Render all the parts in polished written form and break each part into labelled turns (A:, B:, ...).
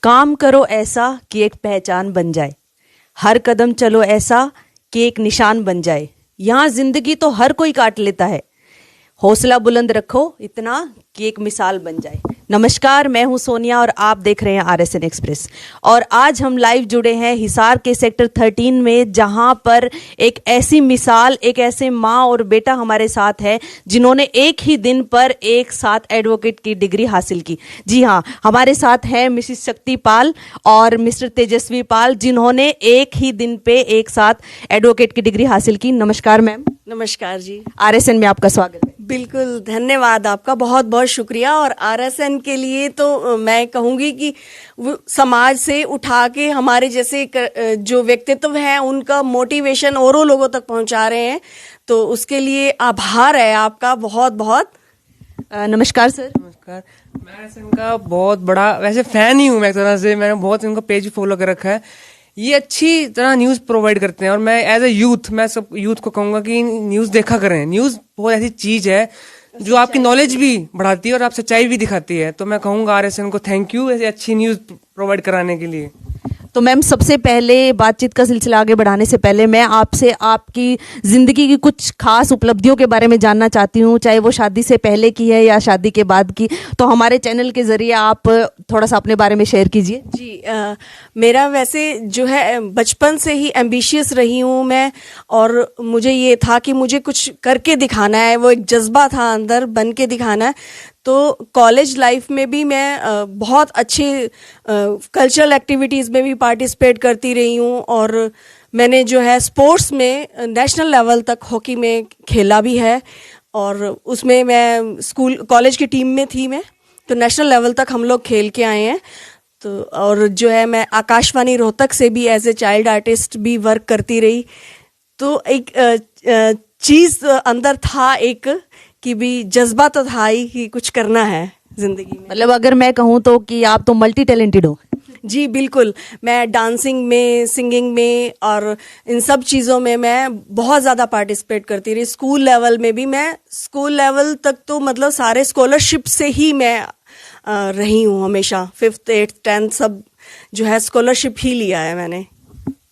A: काम करो ऐसा कि एक पहचान बन जाए, हर कदम चलो ऐसा कि एक निशान बन जाए। यहाँ जिंदगी तो हर कोई काट लेता है, हौसला बुलंद रखो इतना कि एक मिसाल बन जाए। नमस्कार, मैं हूं सोनिया और आप देख रहे हैं RSN एक्सप्रेस। और आज हम लाइव जुड़े हैं हिसार के सेक्टर 13 में, जहां पर एक ऐसी मिसाल, एक ऐसे माँ और बेटा हमारे साथ है जिन्होंने एक ही दिन पर एक साथ एडवोकेट की डिग्री हासिल की। जी हाँ, हमारे साथ हैं मिसिस शक्ति पाल और मिस्टर तेजस्वी पाल, जिन्होंने एक ही दिन पे एक साथ एडवोकेट की डिग्री हासिल की। नमस्कार मैम।
B: नमस्कार जी।
A: RSN में आपका स्वागत है।
B: बिल्कुल, धन्यवाद आपका, बहुत बहुत शुक्रिया। और RSN के लिए तो मैं कहूँगी कि वो समाज से उठा के हमारे जैसे जो व्यक्तित्व हैं उनका मोटिवेशन औरों लोगों तक पहुँचा रहे हैं, तो उसके लिए आभार है आपका बहुत बहुत।
A: नमस्कार सर।
C: नमस्कार। मैं इनका बहुत बड़ा वैसे फैन ही हूँ, मैं एक तरह से मैंने बहुत इनका पेज फॉलो कर रखा है। ये अच्छी तरह न्यूज़ प्रोवाइड करते हैं और मैं एज ए यूथ, मैं सब यूथ को कहूँगा कि न्यूज़ देखा करें। न्यूज़ बहुत ऐसी चीज़ है जो आपकी नॉलेज भी बढ़ाती है और आप सच्चाई भी दिखाती है। तो मैं कहूँगा RSN को थैंक यू ऐसी अच्छी न्यूज़ प्रोवाइड कराने के लिए।
A: तो मैम, सबसे पहले बातचीत का सिलसिला आगे बढ़ाने से पहले मैं आपसे आपकी ज़िंदगी की कुछ खास उपलब्धियों के बारे में जानना चाहती हूँ, चाहे वो शादी से पहले की है या शादी के बाद की। तो हमारे चैनल के ज़रिए आप थोड़ा सा अपने बारे में शेयर कीजिए।
B: जी, मेरा वैसे जो है बचपन से ही एम्बिशियस रही हूँ मैं, और मुझे ये था कि मुझे कुछ करके दिखाना है, वो एक जज्बा था अंदर, बन के दिखाना है। तो कॉलेज लाइफ में भी मैं बहुत अच्छे कल्चरल एक्टिविटीज़ में भी पार्टिसिपेट करती रही हूँ, और मैंने जो है स्पोर्ट्स में नेशनल लेवल तक हॉकी में खेला भी है, और उसमें मैं स्कूल कॉलेज की टीम में थी मैं, तो नेशनल लेवल तक हम लोग खेल के आए हैं। तो और जो है मैं आकाशवाणी रोहतक से भी एज ए चाइल्ड आर्टिस्ट भी वर्क करती रही। तो एक चीज़ अंदर था एक कि भी जज्बा तो था ही कि कुछ करना है जिंदगी में।
A: मतलब अगर मैं कहूँ तो कि आप तो मल्टी टैलेंटेड हो।
B: जी बिल्कुल, मैं डांसिंग में, सिंगिंग में और इन सब चीज़ों में मैं बहुत ज़्यादा पार्टिसिपेट करती रही। स्कूल लेवल में भी, मैं स्कूल लेवल तक तो मतलब सारे स्कॉलरशिप से ही मैं रही हूँ हमेशा। 5th 8th 10th सब जो है स्कॉलरशिप ही लिया है मैंने।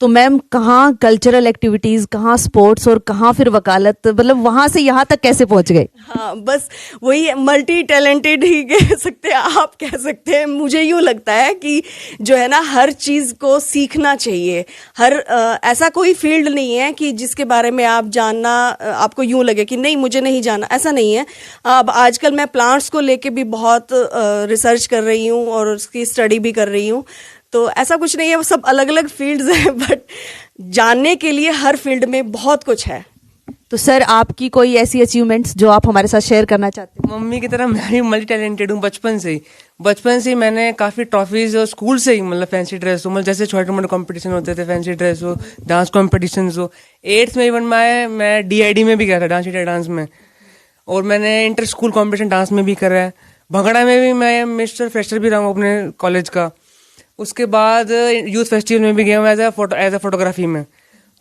A: तो मैम, कहाँ कल्चरल एक्टिविटीज़, कहाँ स्पोर्ट्स और कहाँ फिर वकालत, मतलब वहाँ से यहाँ तक कैसे पहुँच गए?
B: हाँ, बस वही मल्टी टैलेंटेड ही कह सकते हैं, आप कह सकते हैं। मुझे यूँ लगता है कि जो है ना, हर चीज़ को सीखना चाहिए। हर ऐसा कोई फील्ड नहीं है कि जिसके बारे में आप जानना आपको यूँ लगे कि नहीं मुझे नहीं जाना, ऐसा नहीं है। अब आजकल मैं प्लांट्स को लेके भी बहुत रिसर्च कर रही हूँ और उसकी स्टडी भी कर रही हूँ। तो ऐसा कुछ नहीं है, वो सब अलग अलग फील्ड्स हैं, बट जानने के लिए हर फील्ड में बहुत कुछ है।
A: तो सर, आपकी कोई ऐसी अचीवमेंट्स जो आप हमारे साथ शेयर करना चाहते हैं?
C: मम्मी की तरह मैं भी मल्टी टैलेंटेड हूँ बचपन से ही मैंने काफ़ी ट्रॉफीज और स्कूल से ही, मतलब फैंसी ड्रेस हो, मतलब जैसे छोटे मोटे कंपटीशन होते थे, फैंसी ड्रेस हो, डांस कॉम्पिटिशन हो। 8th में इवन मैं DID में भी गया था, डांस इंडिया डांस में। और मैंने इंटर स्कूल कॉम्पिटिशन डांस में भी करा है। भंगड़ा में भी मैं मिस्टर फ्रेशर भी रहा हूँ अपने कॉलेज का। उसके बाद यूथ फेस्टिवल में भी गया हूँ एज ए फोटोग्राफी में।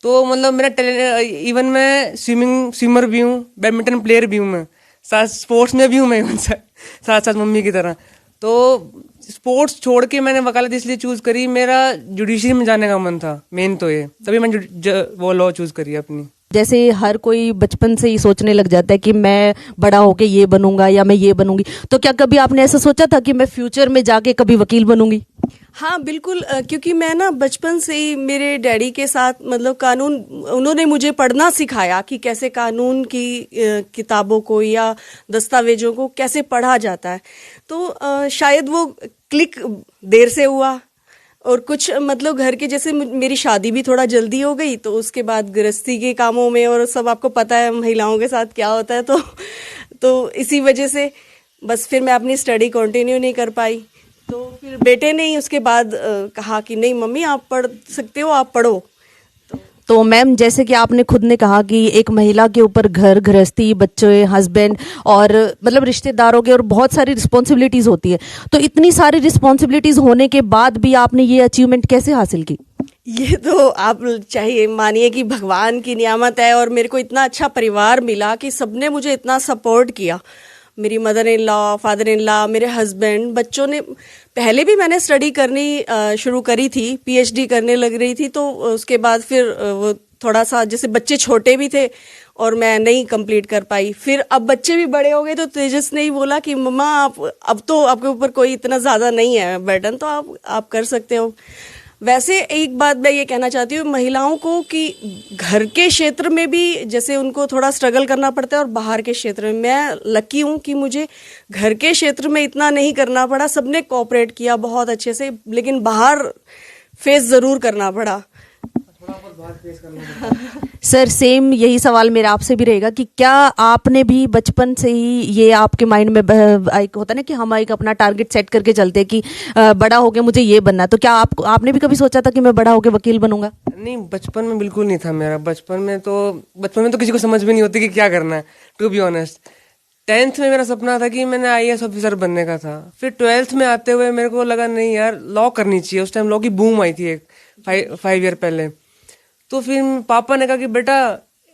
C: तो मतलब मेरा टैलेंट, इवन मैं स्विमर भी हूँ, बैडमिंटन प्लेयर भी हूँ, मैं साथ स्पोर्ट्स में भी हूँ मैं, इवन साथ साथ मम्मी की तरह। तो स्पोर्ट्स छोड़ के मैंने वकालत इसलिए चूज़ करी, मेरा जुडिशरी में जाने का मन था मेन, तो ये तभी मैंने वो लॉ चूज़ करी अपनी।
A: जैसे हर कोई बचपन से ही सोचने लग जाता है कि मैं बड़ा होके ये बनूंगा या मैं ये बनूंगी, तो क्या कभी आपने ऐसा सोचा था कि मैं फ्यूचर में जाके कभी वकील बनूंगी?
B: हाँ बिल्कुल, क्योंकि मैं ना बचपन से ही मेरे डैडी के साथ मतलब कानून, उन्होंने मुझे पढ़ना सिखाया कि कैसे कानून की किताबों को या दस्तावेजों को कैसे पढ़ा जाता है। तो शायद वो क्लिक देर से हुआ, और कुछ मतलब घर के जैसे मेरी शादी भी थोड़ा जल्दी हो गई, तो उसके बाद गृहस्थी के कामों में, और सब आपको पता है महिलाओं के साथ क्या होता है, तो इसी वजह से बस फिर मैं अपनी स्टडी कंटिन्यू नहीं कर पाई। तो फिर बेटे ने ही उसके बाद कहा कि नहीं मम्मी आप पढ़ सकते हो, आप पढ़ो।
A: तो मैम, जैसे कि आपने खुद ने कहा कि एक महिला के ऊपर घर, गृहस्थी, बच्चे, हस्बैंड और मतलब रिश्तेदारों के और बहुत सारी रिस्पॉन्सिबिलिटीज़ होती है, तो इतनी सारी रिस्पॉन्सिबिलिटीज़ होने के बाद भी आपने ये अचीवमेंट कैसे हासिल की?
B: ये तो आप चाहिए मानिए कि भगवान की नियामत है, और मेरे को इतना अच्छा परिवार मिला कि सबने मुझे इतना सपोर्ट किया। मेरी mother in law, father in law, मेरे हस्बैंड, बच्चों ने, पहले भी मैंने स्टडी करनी शुरू करी थी, पीएचडी करने लग रही थी, तो उसके बाद फिर वो थोड़ा सा, जैसे बच्चे छोटे भी थे और मैं नहीं कंप्लीट कर पाई। फिर अब बच्चे भी बड़े हो गए तो तेजस ने ही बोला कि मम्मा आप, अब तो आपके ऊपर कोई इतना ज़्यादा नहीं है बर्डन, तो आप कर सकते हो। वैसे एक बात मैं ये कहना चाहती हूँ महिलाओं को कि घर के क्षेत्र में भी जैसे उनको थोड़ा स्ट्रगल करना पड़ता है और बाहर के क्षेत्र में, मैं लकी हूँ कि मुझे घर के क्षेत्र में इतना नहीं करना पड़ा, सबने कोऑपरेट किया बहुत अच्छे से, लेकिन बाहर फेस ज़रूर करना पड़ा।
A: सर सेम यही सवाल मेरा आपसे भी रहेगा कि क्या आपने भी बचपन से ही ये आपके माइंड में एक होता है ना कि हम एक अपना टारगेट सेट करके चलते हैं कि बड़ा होके मुझे ये बनना है, तो क्या आपने भी कभी सोचा था कि मैं बड़ा होके वकील बनूंगा?
C: नहीं, बचपन में बिल्कुल नहीं था मेरा। बचपन में तो किसी को समझ में नहीं होती कि क्या करना है, टू बी ऑनेस्ट। 10th में मेरा सपना था कि मैंने IAS ऑफिसर बनने का था। फिर 12th में आते हुए मेरे को लगा नहीं यार, लॉ करनी चाहिए। उस टाइम लॉ की बूम आई थी एक 5 ईयर पहले। तो फिर पापा ने कहा कि बेटा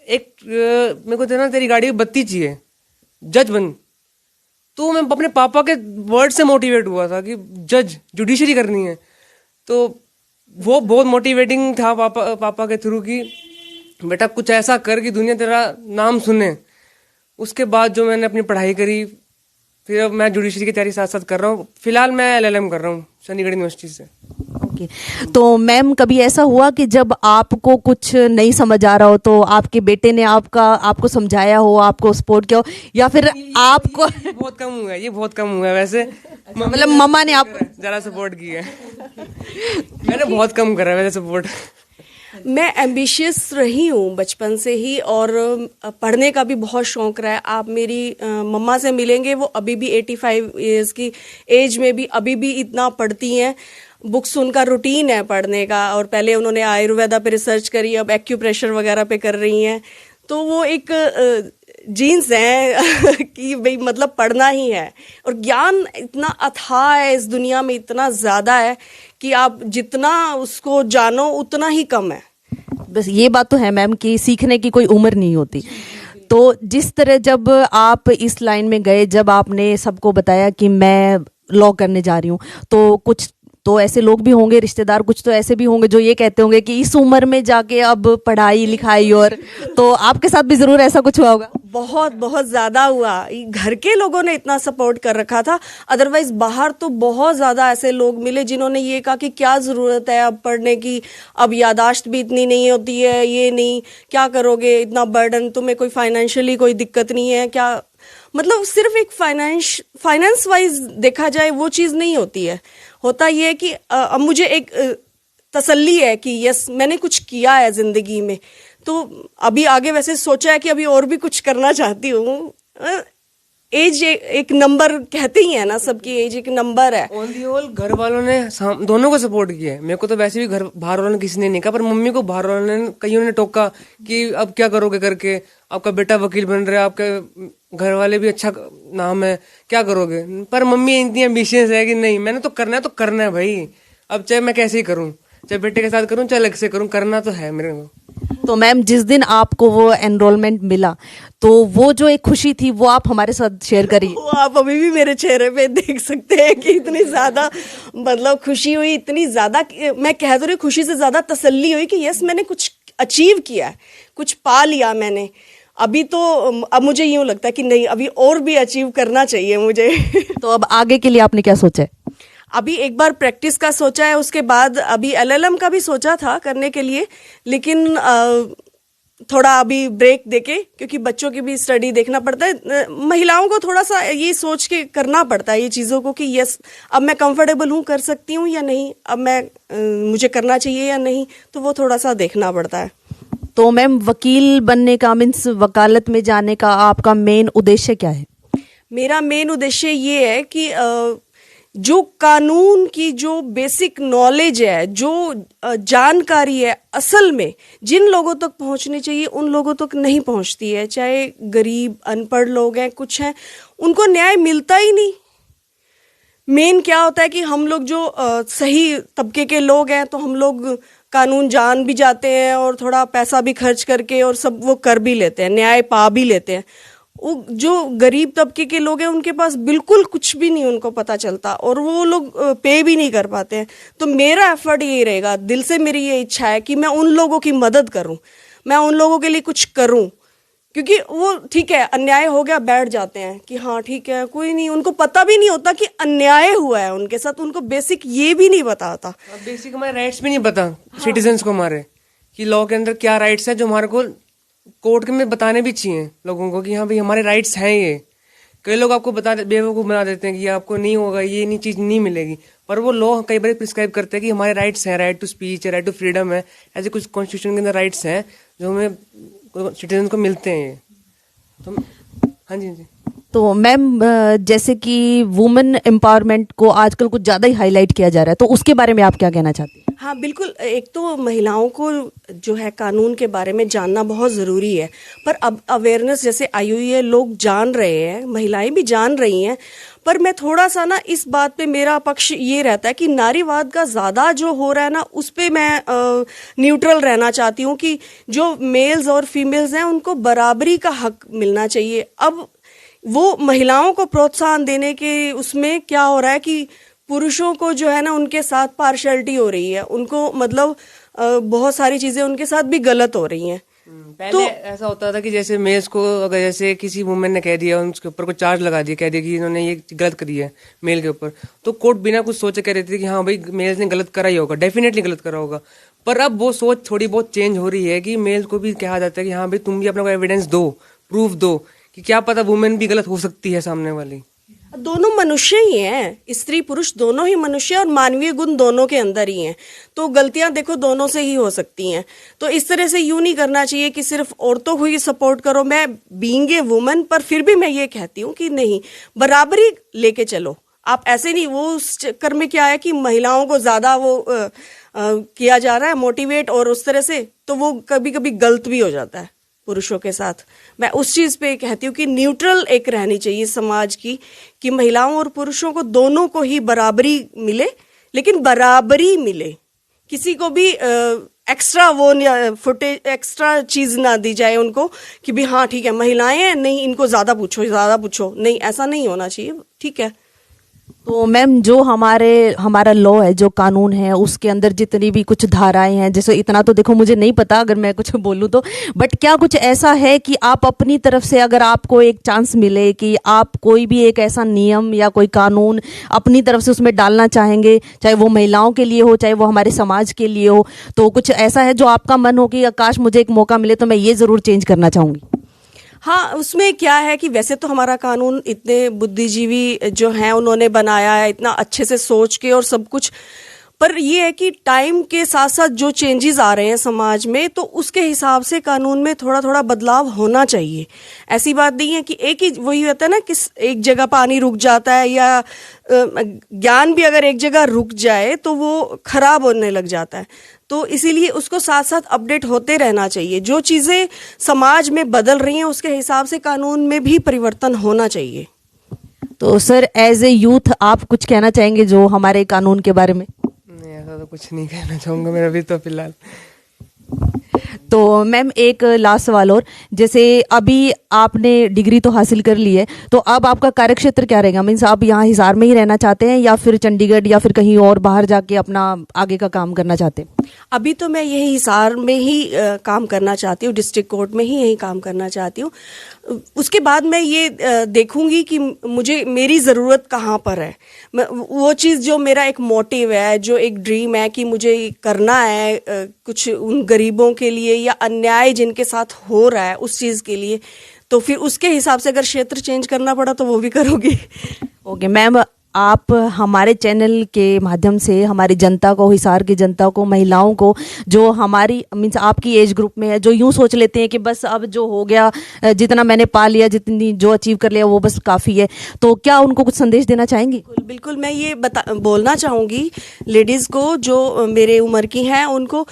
C: एक मेरे को देना, तेरी गाड़ी में बत्ती चाहिए, जज बन। तो मैं अपने पापा के वर्ड से मोटिवेट हुआ था कि जज, जुडिशरी करनी है। तो वो बहुत मोटिवेटिंग था पापा के थ्रू कि बेटा कुछ ऐसा कर कि दुनिया तेरा नाम सुने। उसके बाद जो मैंने अपनी पढ़ाई करी, फिर अब मैं जुडिशरी की तैयारी साथ साथ कर रहा हूँ। फिलहाल मैं LLM कर रहा हूँ चंडीगढ़ यूनिवर्सिटी से।
A: ओके, तो मैम कभी ऐसा हुआ कि जब आपको कुछ नहीं समझ आ रहा हो तो आपके बेटे ने आपको समझाया हो, आपको सपोर्ट किया हो, या फिर आपको
C: बहुत कम हुआ है, ये बहुत कम हुआ है वैसे।
A: मतलब मम्मा ने आपको
C: जरा सपोर्ट किया है। मैंने बहुत कम करा है वैसे सपोर्ट।
B: मैं एम्बिशियस रही हूँ बचपन से ही और पढ़ने का भी बहुत शौक रहा है। आप मेरी मम्मा से मिलेंगे, वो अभी भी 85 ईयर्स की एज में भी अभी भी इतना पढ़ती हैं। बुक्स उनका रूटीन है पढ़ने का, और पहले उन्होंने आयुर्वेदा पे रिसर्च करी, अब एक्यूप्रेशर वगैरह पे कर रही हैं। तो वो एक जीन्स है कि भाई मतलब पढ़ना ही है। और ज्ञान इतना अथाह है इस दुनिया में, इतना ज़्यादा है कि आप जितना उसको जानो उतना ही कम है।
A: बस ये बात तो है मैम कि सीखने की कोई उम्र नहीं होती। तो जिस तरह जब आप इस लाइन में गए, जब आपने सबको बताया कि मैं लॉ करने जा रही हूँ, तो कुछ तो ऐसे लोग भी होंगे, रिश्तेदार कुछ तो ऐसे भी होंगे जो ये कहते होंगे कि इस उम्र में जाके अब पढ़ाई लिखाई, और तो आपके साथ भी जरूर ऐसा कुछ हुआ होगा।
B: बहुत बहुत ज़्यादा हुआ। घर के लोगों ने इतना सपोर्ट कर रखा था, अदरवाइज बाहर तो बहुत ज़्यादा ऐसे लोग मिले जिन्होंने ये कहा कि क्या ज़रूरत है अब पढ़ने की, अब यादाश्त भी इतनी नहीं होती है, ये नहीं, क्या करोगे, इतना बर्डन, तुम्हें कोई फाइनेंशियली कोई दिक्कत नहीं है क्या? मतलब सिर्फ एक फाइनेंस वाइज देखा जाए वो चीज़ नहीं होती है। होता ये है कि अब मुझे एक तसल्ली है कि यस मैंने कुछ किया है ज़िंदगी में। तो अभी आगे वैसे सोचा है कि अभी और भी कुछ करना चाहती हूँ। एज एक नंबर कहते ही है ना, सबकी एज एक नंबर है।
C: ऑन दी होल घर वालों ने दोनों को सपोर्ट किया है। मेरे को तो वैसे भी बाहर वालों ने किसी ने नहीं कहा, पर मम्मी को बाहर वालों ने कईयों ने टोका कि अब क्या करोगे करके, आपका बेटा वकील बन रहा है, आपके घर वाले भी अच्छा नाम है, क्या करोगे। पर मम्मी इतनी एम्बिशियस है कि नहीं, मैंने तो करना है भाई। अब चाहे मैं कैसे ही करूँ, चाहे बेटे के साथ करूँ चाहे अलग से करूँ, करना तो है मेरे को।
A: तो मैम जिस दिन आपको वो एनरोलमेंट मिला, तो वो जो एक खुशी थी वो आप हमारे साथ शेयर करिए।
B: वो आप अभी भी मेरे चेहरे पे देख सकते हैं कि इतनी ज़्यादा मतलब खुशी हुई, इतनी ज़्यादा, मैं कह तो रही खुशी से ज़्यादा तसल्ली हुई कि यस मैंने कुछ अचीव किया है, कुछ पा लिया मैंने। अभी तो अब मुझे यूँ लगता है कि नहीं, अभी और भी अचीव करना चाहिए मुझे।
A: तो अब आगे के लिए आपने क्या सोचा है?
B: अभी एक बार प्रैक्टिस का सोचा है, उसके बाद अभी LLM का भी सोचा था करने के लिए, लेकिन थोड़ा अभी ब्रेक देके, क्योंकि बच्चों की भी स्टडी देखना पड़ता है। महिलाओं को थोड़ा सा ये सोच के करना पड़ता है ये चीज़ों को कि यस अब मैं कंफर्टेबल हूँ, कर सकती हूँ या नहीं, अब मैं मुझे करना चाहिए या नहीं, तो वो थोड़ा सा देखना पड़ता है।
A: तो मैम वकील बनने का मीन्स वकालत में जाने का आपका मेन उद्देश्य क्या है?
B: मेरा मेन उद्देश्य ये है कि जो कानून की जो बेसिक नॉलेज है, जो जानकारी है, असल में जिन लोगों तक पहुंचनी चाहिए उन लोगों तक नहीं पहुंचती है। चाहे गरीब अनपढ़ लोग हैं, कुछ हैं, उनको न्याय मिलता ही नहीं। मेन क्या होता है कि हम लोग जो सही तबके के लोग हैं, तो हम लोग कानून जान भी जाते हैं और थोड़ा पैसा भी खर्च करके और सब वो कर भी लेते हैं, न्याय पा भी लेते हैं। वो जो गरीब तबके के लोग हैं उनके पास बिल्कुल कुछ भी नहीं उनको पता चलता, और वो लोग पे भी नहीं कर पाते हैं। तो मेरा एफर्ट यही रहेगा, दिल से मेरी ये इच्छा है कि मैं उन लोगों की मदद करूं, मैं उन लोगों के लिए कुछ करूं, क्योंकि वो ठीक है अन्याय हो गया बैठ जाते हैं कि हाँ ठीक है कोई नहीं, उनको पता भी नहीं होता कि अन्याय हुआ है उनके साथ, उनको बेसिक ये भी नहीं पता होता।
C: बेसिक हमारे राइट्स भी नहीं पता सिटीजन्स को हमारे, कि लॉ के अंदर क्या राइट्स है जो हमारे को कोर्ट में बताने भी चाहिए लोगों को कि हाँ भाई हमारे राइट्स हैं ये। कई लोग आपको बेवकूफ़ बना देते हैं कि ये आपको नहीं होगा, ये नहीं चीज़ नहीं मिलेगी, पर वो लॉ कई बार प्रिस्क्राइब करते हैं कि हमारे राइट्स हैं, राइट टू स्पीच है, राइट टू फ्रीडम है, ऐसे कुछ कॉन्स्टिट्यूशन के अंदर राइट्स हैं जो हमें सिटीजन को मिलते हैं ये। तो हाँ जी।
A: तो मैम जैसे कि वुमेन एम्पावरमेंट को आजकल कुछ ज़्यादा ही हाईलाइट किया जा रहा है, तो उसके बारे में आप क्या कहना चाहती हैं?
B: हाँ बिल्कुल, एक तो महिलाओं को जो है कानून के बारे में जानना बहुत ज़रूरी है, पर अब अवेयरनेस जैसे आई हुई है, लोग जान रहे हैं, महिलाएं भी जान रही हैं, पर मैं थोड़ा सा ना इस बात पे मेरा पक्ष ये रहता है कि नारीवाद का ज़्यादा जो हो रहा है ना उस पे मैं न्यूट्रल रहना चाहती हूँ कि जो मेल्स और फीमेल्स हैं उनको बराबरी का हक मिलना चाहिए। अब वो महिलाओं को प्रोत्साहन देने के उसमें क्या हो रहा है कि पुरुषों को जो है ना उनके साथ पार्शियलिटी हो रही है, उनको मतलब बहुत सारी चीजें उनके साथ भी गलत हो रही हैं।
C: पहले ऐसा होता था कि जैसे मेल्स को अगर जैसे किसी वुमेन ने कह दिया, उसके ऊपर कोई चार्ज लगा दिया, कह दिया कि इन्होंने ये गलत करी है मेल के ऊपर, तो कोर्ट बिना कुछ सोचे कह रही थी कि हाँ भाई मेल्स ने गलत करा ही होगा, डेफिनेटली गलत करा होगा। पर अब वो सोच थोड़ी बहुत चेंज हो रही है कि मेल्स को भी कहा जाता है कि हाँ भाई तुम भी अपना कोई एविडेंस दो, प्रूफ दो, कि क्या पता वुमेन भी गलत हो सकती है सामने वाली।
B: दोनों मनुष्य ही हैं, स्त्री पुरुष दोनों ही मनुष्य, और मानवीय गुण दोनों के अंदर ही हैं, तो गलतियां देखो दोनों से ही हो सकती हैं। तो इस तरह से यूं नहीं करना चाहिए कि सिर्फ औरतों को ही सपोर्ट करो। मैं बीइंग ए वुमन, पर फिर भी मैं ये कहती हूँ कि नहीं, बराबरी लेके चलो। आप ऐसे नहीं, वो उस चक्कर में क्या है कि महिलाओं को ज्यादा वो किया जा रहा है मोटिवेट, और उस तरह से तो वो कभी कभी गलत भी हो जाता है पुरुषों के साथ। मैं उस चीज पे कहती हूँ कि न्यूट्रल एक रहनी चाहिए समाज की, कि महिलाओं और पुरुषों को दोनों को ही बराबरी मिले, लेकिन बराबरी मिले, किसी को भी एक्स्ट्रा वो फुटेज एक्स्ट्रा चीज ना दी जाए उनको कि भी हाँ ठीक है महिलाएं हैं, नहीं इनको ज्यादा पूछो, नहीं ऐसा नहीं होना चाहिए। ठीक है,
A: तो मैम जो हमारा लॉ है, जो कानून है, उसके अंदर जितनी भी कुछ धाराएं हैं, जैसे इतना तो देखो मुझे नहीं पता अगर मैं कुछ बोलूं तो, बट क्या कुछ ऐसा है कि आप अपनी तरफ से अगर आपको एक चांस मिले कि आप कोई भी एक ऐसा नियम या कोई कानून अपनी तरफ से उसमें डालना चाहेंगे, चाहे वो महिलाओं के लिए हो, चाहे वो हमारे समाज के लिए हो, तो कुछ ऐसा है जो आपका मन हो कि काश मुझे एक मौका मिले तो मैं ये ज़रूर चेंज करना चाहूँगी?
B: हाँ, उसमें क्या है कि वैसे तो हमारा कानून इतने बुद्धिजीवी जो हैं उन्होंने बनाया है इतना अच्छे से सोच के और सब कुछ, पर ये है कि टाइम के साथ साथ जो चेंजेस आ रहे हैं समाज में, तो उसके हिसाब से कानून में थोड़ा थोड़ा बदलाव होना चाहिए। ऐसी बात नहीं है कि एक ही वही होता है ना कि एक जगह पानी रुक जाता है, या ज्ञान भी अगर एक जगह रुक जाए तो वो खराब होने लग जाता है। तो इसीलिए उसको साथ साथ अपडेट होते रहना चाहिए। जो चीज़ें समाज में बदल रही हैं उसके हिसाब से कानून में भी परिवर्तन होना चाहिए।
A: तो सर एज ए यूथ आप कुछ कहना चाहेंगे जो हमारे कानून के बारे में?
C: नहीं, ऐसा तो कुछ नहीं कहना चाहूँगा मेरा भी तो फिलहाल।
A: तो मैम एक लास्ट सवाल और, जैसे अभी आपने डिग्री तो हासिल कर ली है, तो अब आपका कार्यक्षेत्र क्या रहेगा? मीन्स आप यहाँ हिसार में ही रहना चाहते हैं या फिर चंडीगढ़ या फिर कहीं और बाहर जाके अपना आगे का काम करना चाहते हैं?
B: अभी तो मैं यही हिसार में ही काम करना चाहती हूँ, डिस्ट्रिक्ट कोर्ट में ही यही काम करना चाहती हूँ। उसके बाद मैं ये देखूंगी कि मुझे मेरी ज़रूरत कहाँ पर है। वो चीज़ जो मेरा एक मोटिव है, जो एक ड्रीम है कि मुझे करना है कुछ उन गरीबों के लिए या अन्याय जिनके साथ हो रहा है उस चीज़ के लिए, तो फिर उसके हिसाब से अगर क्षेत्र चेंज करना पड़ा तो वो भी करूँगी।
A: ओके मैम, आप हमारे चैनल के माध्यम से हमारी जनता को, हिसार की जनता को, महिलाओं को, जो हमारी मीन्स आपकी एज ग्रुप में है, जो यूं सोच लेते हैं कि बस अब जो हो गया, जितना मैंने पा लिया, जितनी जो अचीव कर लिया वो बस काफ़ी है, तो क्या उनको कुछ संदेश देना चाहेंगी?
B: बिल्कुल, मैं ये बोलना चाहूँगी लेडीज़ को जो मेरे उम्र की हैं उनको,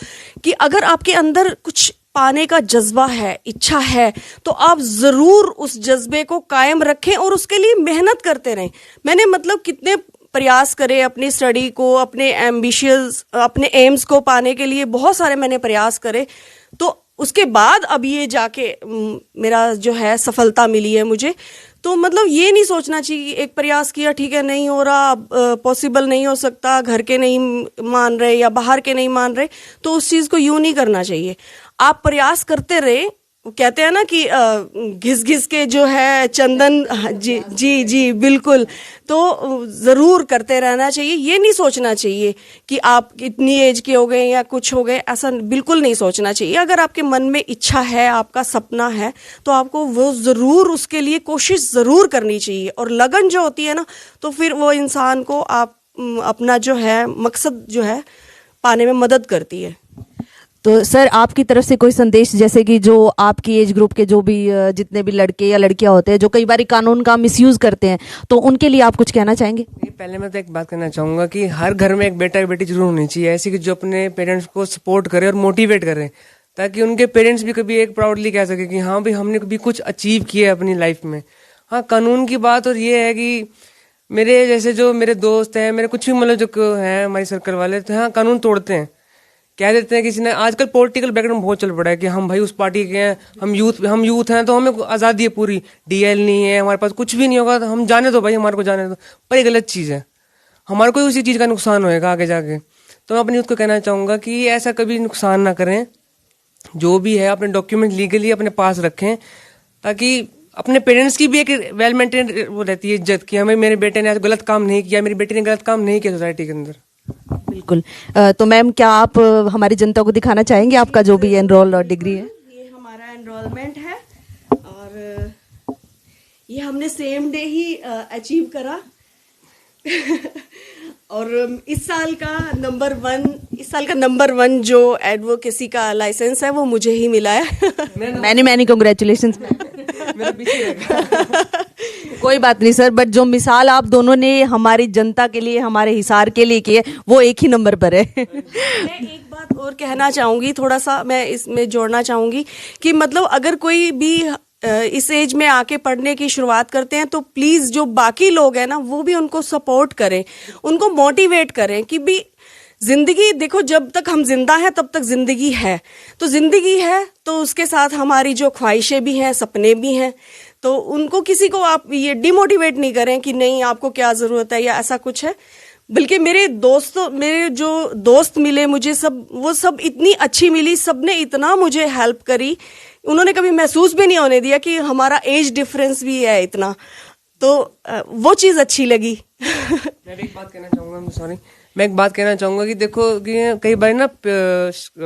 B: कि अगर आपके अंदर कुछ पाने का जज्बा है, इच्छा है, तो आप ज़रूर उस जज्बे को कायम रखें और उसके लिए मेहनत करते रहें। मैंने मतलब कितने प्रयास करे अपनी स्टडी को, अपने एम्बिशियस, अपने एम्स को पाने के लिए बहुत सारे मैंने प्रयास करे, तो उसके बाद अब ये जाके मेरा जो है सफलता मिली है मुझे। तो मतलब ये नहीं सोचना चाहिए कि एक प्रयास किया, ठीक है, नहीं हो रहा, पॉसिबल नहीं हो सकता, घर के नहीं मान रहे या बाहर के नहीं मान रहे, तो उस चीज़ को यूं नहीं करना चाहिए। आप प्रयास करते रहे। वो कहते हैं ना कि घिस घिस के जो है चंदन, जी जी जी बिल्कुल, तो ज़रूर करते रहना चाहिए। ये नहीं सोचना चाहिए कि आप इतनी एज के हो गए या कुछ हो गए, ऐसा बिल्कुल नहीं सोचना चाहिए। अगर आपके मन में इच्छा है, आपका सपना है, तो आपको वो ज़रूर उसके लिए कोशिश ज़रूर करनी चाहिए। और लगन जो होती है ना, तो फिर वो इंसान को आप अपना जो है मकसद जो है पाने में मदद करती है।
A: तो सर आपकी तरफ से कोई संदेश, जैसे कि जो आपकी एज ग्रुप के जो भी जितने भी लड़के या लड़कियां होते हैं जो कई बार कानून का मिसयूज करते हैं, तो उनके लिए आप कुछ कहना चाहेंगे?
C: पहले मैं तो एक बात कहना चाहूंगा कि हर घर में एक बेटा या बेटी जरूर होनी चाहिए ऐसी कि जो अपने पेरेंट्स को सपोर्ट करे और मोटिवेट करे, ताकि उनके पेरेंट्स भी कभी एक प्राउडली कह सके कि हाँ भाई हमने कभी कुछ अचीव किया है अपनी लाइफ में। हाँ, कानून की बात और ये है कि मेरे जैसे जो मेरे दोस्त हैं, मेरे कुछ भी मतलब जो हैं हमारी सर्कल वाले, तो हाँ कानून तोड़ते हैं, कह देते हैं किसी ने। आजकल पॉलिटिकल बैकग्राउंड बहुत चल पड़ा है कि हम भाई उस पार्टी के हैं, हम यूथ हैं, तो हमें आज़ादी है पूरी, डीएल नहीं है हमारे पास, कुछ भी नहीं होगा, तो हम जाने दो भाई, हमारे को जाने दो। पर ये गलत चीज़ है, हमारे को उसी चीज़ का नुकसान होएगा आगे जाके। तो मैं अपनी यूथ को कहना चाहूँगा कि ऐसा कभी नुकसान ना करें, जो भी है अपने डॉक्यूमेंट लीगली अपने पास रखें, ताकि अपने पेरेंट्स की भी एक वेल मेंटेन वो रहती है इज्जत कि हमें मेरे बेटे ने आज गलत काम नहीं किया, मेरी बेटी ने गलत काम नहीं किया सोसाइटी के अंदर।
A: बिल्कुल। तो मैम क्या आप हमारी जनता को दिखाना चाहेंगे आपका जो भी एनरोल और डिग्री है?
B: ये हमारा एनरोलमेंट है और ये हमने सेम डे ही अचीव करा। और इस साल का नंबर 1 जो एडवोकेसी का लाइसेंस है वो मुझे ही मिला है।
A: Many congratulations. कोई बात नहीं सर, बट जो मिसाल आप दोनों ने हमारी जनता के लिए, हमारे हिसार के लिए की है, वो एक ही नंबर पर है।
B: मैं एक बात और कहना चाहूँगी, थोड़ा सा मैं इसमें जोड़ना चाहूँगी कि मतलब अगर कोई भी इस एज में आके पढ़ने की शुरुआत करते हैं तो प्लीज़ जो बाकी लोग हैं ना वो भी उनको सपोर्ट करें, उनको मोटिवेट करें कि भी जिंदगी देखो, जब तक हम जिंदा हैं तब तक जिंदगी है। तो जिंदगी है तो उसके साथ हमारी जो ख्वाहिशें भी हैं, सपने भी हैं, तो उनको किसी को आप ये डिमोटिवेट नहीं करें कि नहीं आपको क्या ज़रूरत है या ऐसा कुछ है। बल्कि मेरे जो दोस्त मिले मुझे, वो सब इतनी अच्छी मिली, सब ने इतना मुझे हेल्प करी, उन्होंने कभी महसूस भी नहीं होने दिया कि हमारा एज डिफरेंस भी है इतना, तो वो चीज़ अच्छी लगी।
C: मैं एक बात कहना चाहूँगा कि देखो कि कई बार ना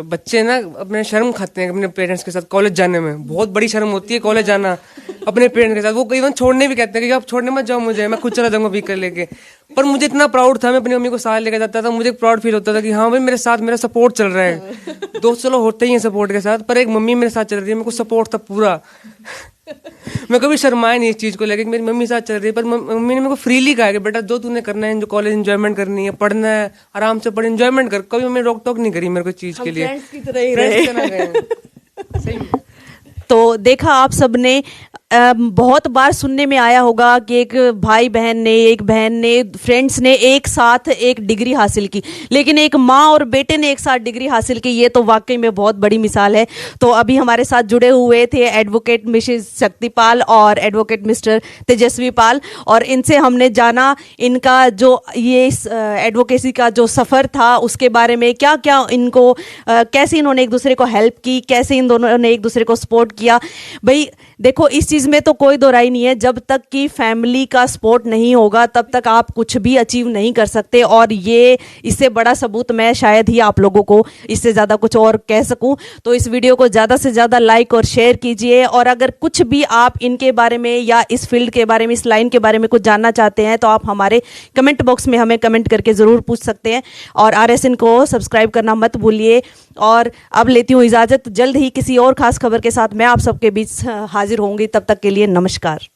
C: बच्चे ना अपने शर्म खाते हैं अपने पेरेंट्स के साथ कॉलेज जाने में, बहुत बड़ी शर्म होती है कॉलेज जाना अपने पेरेंट्स के साथ। वो कई बार छोड़ने भी कहते हैं कि आप छोड़ने मत जाओ मुझे, मैं खुद चला जाऊँगा व्हीकल लेके। पर मुझे इतना प्राउड था, मैं अपनी मम्मी को साथ लेके जाता था, मुझे प्राउड फील होता था कि हाँ भाई मेरे साथ मेरा सपोर्ट चल रहा है। दोस्त चलो होते ही हैं सपोर्ट के साथ, पर एक मम्मी मेरे साथ चल रही है, मेरे को सपोर्ट था पूरा। मैं कभी शर्माया नहीं इस चीज़ को लेकर, मेरी मम्मी साथ चल रही है। पर मम्मी ने मेरे को फ्रीली कहा कि बेटा जो तूने करना है, जो कॉलेज एंजॉयमेंट करनी है, पढ़ना है, आराम से पढ़, एंजॉयमेंट कर। कभी मम्मी रोक टोक नहीं करी मेरे को चीज़ के लिए।
B: फ्रेंड्स की तरह ही रहे।
C: सही में।
A: तो देखा आप सबने, बहुत बार सुनने में आया होगा कि एक भाई बहन ने, एक बहन ने, फ्रेंड्स ने एक साथ एक डिग्री हासिल की, लेकिन एक माँ और बेटे ने एक साथ डिग्री हासिल की, ये तो वाकई में बहुत बड़ी मिसाल है। तो अभी हमारे साथ जुड़े हुए थे एडवोकेट मिसेस शक्तिपाल और एडवोकेट मिस्टर तेजस्वी पाल, और इनसे हमने जाना इनका जो ये एडवोकेसी का जो सफ़र था उसके बारे में, क्या क्या इनको कैसे इन्होंने एक दूसरे को हेल्प की, कैसे इन दोनों ने एक दूसरे को सपोर्ट किया। भाई देखो, इस चीज़ में तो कोई दो राय नहीं है, जब तक कि फैमिली का सपोर्ट नहीं होगा तब तक आप कुछ भी अचीव नहीं कर सकते। और ये इससे बड़ा सबूत मैं शायद ही आप लोगों को इससे ज़्यादा कुछ और कह सकूं। तो इस वीडियो को ज़्यादा से ज़्यादा लाइक और शेयर कीजिए, और अगर कुछ भी आप इनके बारे में या इस फील्ड के बारे में, इस लाइन के बारे में कुछ जानना चाहते हैं तो आप हमारे कमेंट बॉक्स में हमें कमेंट करके ज़रूर पूछ सकते हैं। और RSN को सब्सक्राइब करना मत भूलिए। और अब लेती हूँ इजाज़त, जल्द ही किसी और खास खबर के साथ मैं आप सबके बीच हाजिर होंगी। तब तक के लिए नमस्कार।